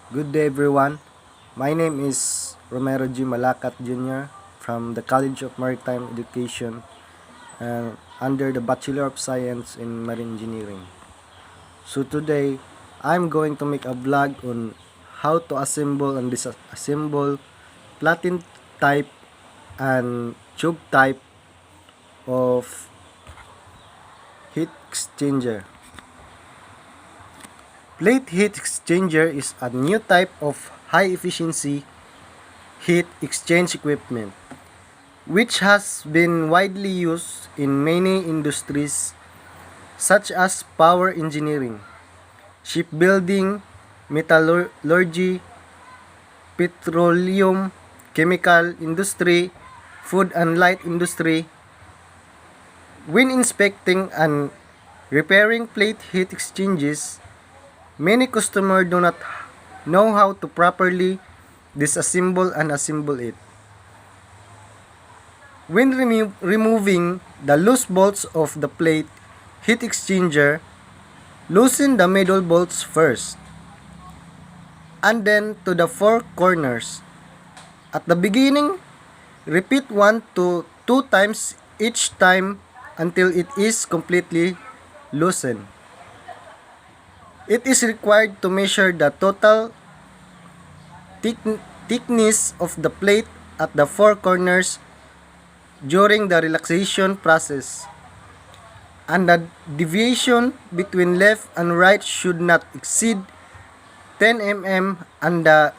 Good day everyone. My name is Romero G. Malacat Jr. from the College of Maritime Education under the Bachelor of Science in Marine Engineering. So today, I'm going to make a vlog on how to assemble and disassemble platen type and tube type of heat exchanger. Plate heat exchanger is a new type of high efficiency heat exchange equipment which has been widely used in many industries such as power engineering, shipbuilding, metallurgy, petroleum, chemical industry, food and light industry. When inspecting and repairing plate heat exchangers, many customers do not know how to properly disassemble and assemble it. When removing the loose bolts of the plate heat exchanger, loosen the middle bolts first, and then to the four corners. At the beginning, repeat 1 to 2 times each time until it is completely loosened. It is required to measure the total thickness of the plate at the four corners during the relaxation process, and the deviation between left and right should not exceed 10 mm, and the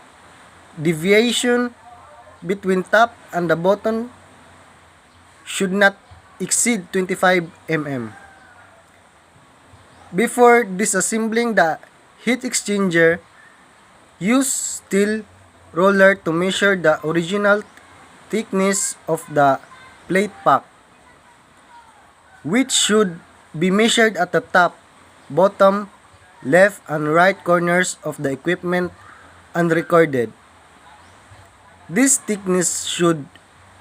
deviation between top and the bottom should not exceed 25 mm. Before disassembling the heat exchanger, use steel roller to measure the original thickness of the plate pack, which should be measured at the top, bottom, left, and right corners of the equipment and recorded. This thickness should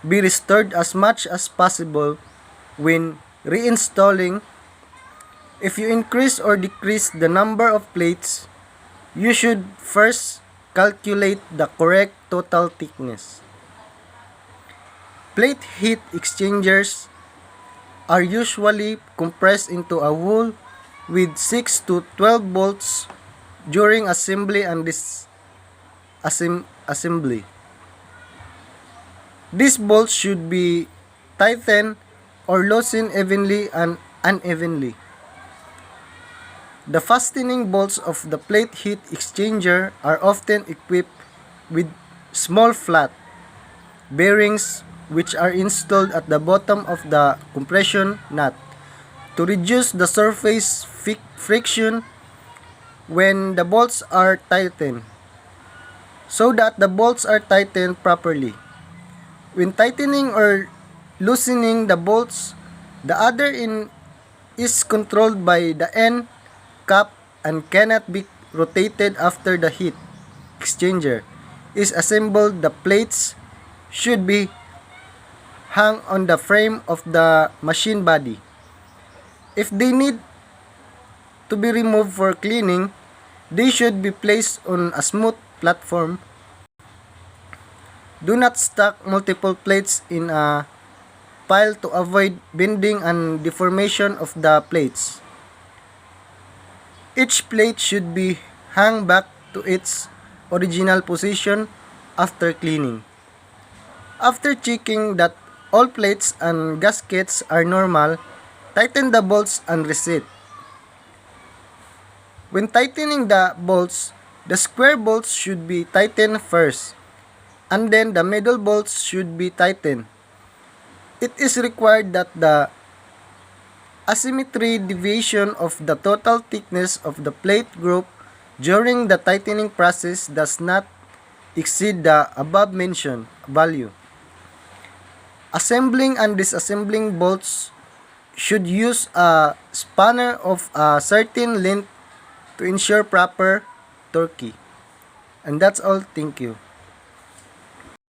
be restored as much as possible when reinstalling. If you increase or decrease the number of plates, you should first calculate the correct total thickness. Plate heat exchangers are usually compressed into a wool with 6 to 12 bolts during assembly and disassembly. These bolts should be tightened or loosened evenly and unevenly. The fastening bolts of the plate heat exchanger are often equipped with small flat bearings which are installed at the bottom of the compression nut to reduce the surface friction when the bolts are tightened, so that the bolts are tightened properly. When tightening or loosening the bolts, the other end is controlled by the end cap and cannot be rotated after the heat exchanger is assembled. The plates should be hung on the frame of the machine body. If they need to be removed for cleaning, they should be placed on a smooth platform. Do not stack multiple plates in a pile to avoid bending and deformation of the plates. Each plate should be hung back to its original position after cleaning. After checking that all plates and gaskets are normal, tighten the bolts and reset. When tightening the bolts, the square bolts should be tightened first, and then the middle bolts should be tightened. It is required that the asymmetry deviation of the total thickness of the plate group during the tightening process does not exceed the above mentioned value. Assembling and disassembling bolts should use a spanner of a certain length to ensure proper torque. And that's all. Thank you.